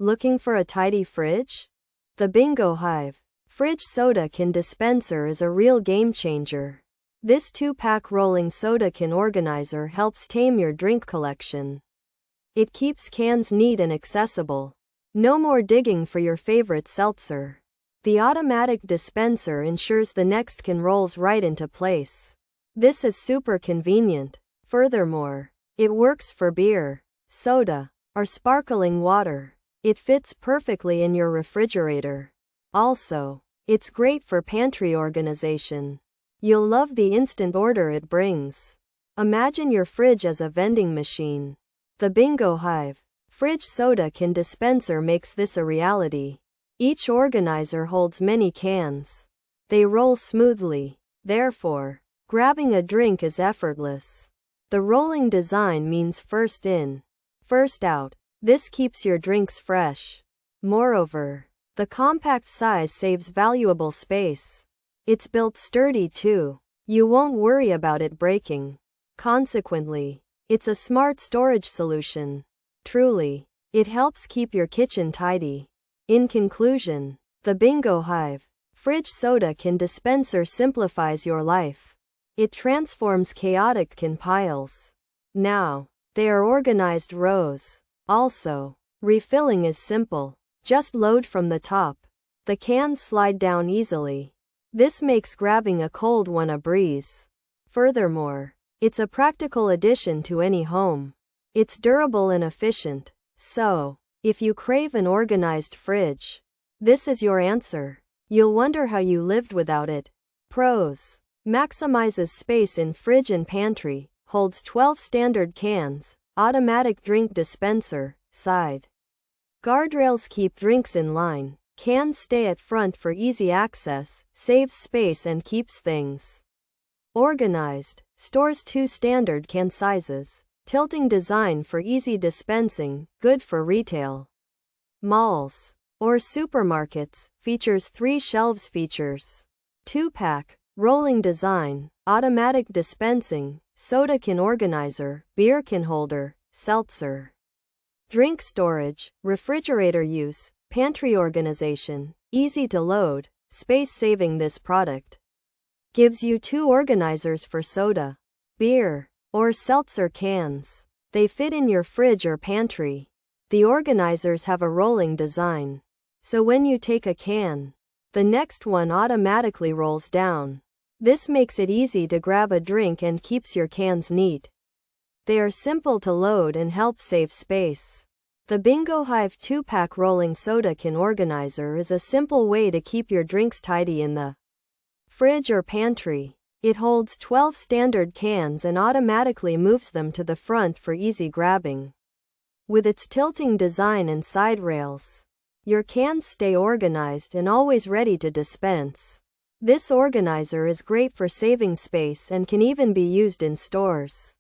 Looking for a tidy fridge? The BingoHive Fridge Soda Can Dispenser is a real game changer. This 2-pack rolling soda can organizer helps tame your drink collection. It keeps cans neat and accessible. No more digging for your favorite seltzer. The automatic dispenser ensures the next can rolls right into place. This is super convenient. Furthermore, it works for beer, soda, or sparkling water. It fits perfectly in your refrigerator. Also, it's great for pantry organization. You'll love the instant order it brings. Imagine your fridge as a vending machine. The BingoHive Fridge Soda Can Dispenser makes this a reality. Each organizer holds many cans. They roll smoothly. Therefore, grabbing a drink is effortless. The rolling design means first in, first out. This keeps your drinks fresh. Moreover, the compact size saves valuable space. It's built sturdy too. You won't worry about it breaking. Consequently, it's a smart storage solution. Truly, it helps keep your kitchen tidy. In conclusion, the BingoHive Fridge Soda Can Dispenser simplifies your life. It transforms chaotic can piles. Now, they are organized rows. Also, refilling is simple. Just load from the top. The cans slide down easily. This makes grabbing a cold one a breeze. Furthermore, it's a practical addition to any home. It's durable and efficient. So, if you crave an organized fridge, this is your answer. You'll wonder how you lived without it. Pros: maximizes space in fridge and pantry, holds 12 standard cans, automatic drink dispenser, side guardrails keep drinks in line, cans stay at front for easy access, saves space and keeps things organized, stores 2 standard can sizes, tilting design for easy dispensing, good for retail, malls, or supermarkets, features 3 shelves features, 2-pack, rolling design, automatic dispensing, soda can organizer, beer can holder, seltzer, drink storage, refrigerator use, pantry organization, easy to load, space saving. This product gives you 2 organizers for soda, beer, or seltzer cans. They fit in your fridge or pantry. The organizers have a rolling design, so when you take a can, the next one automatically rolls down. This makes it easy to grab a drink and keeps your cans neat. They are simple to load and help save space. The BingoHive 2-pack rolling soda can organizer is a simple way to keep your drinks tidy in the fridge or pantry. It holds 12 standard cans and automatically moves them to the front for easy grabbing. With its tilting design and side rails, your cans stay organized and always ready to dispense. This organizer is great for saving space and can even be used in stores.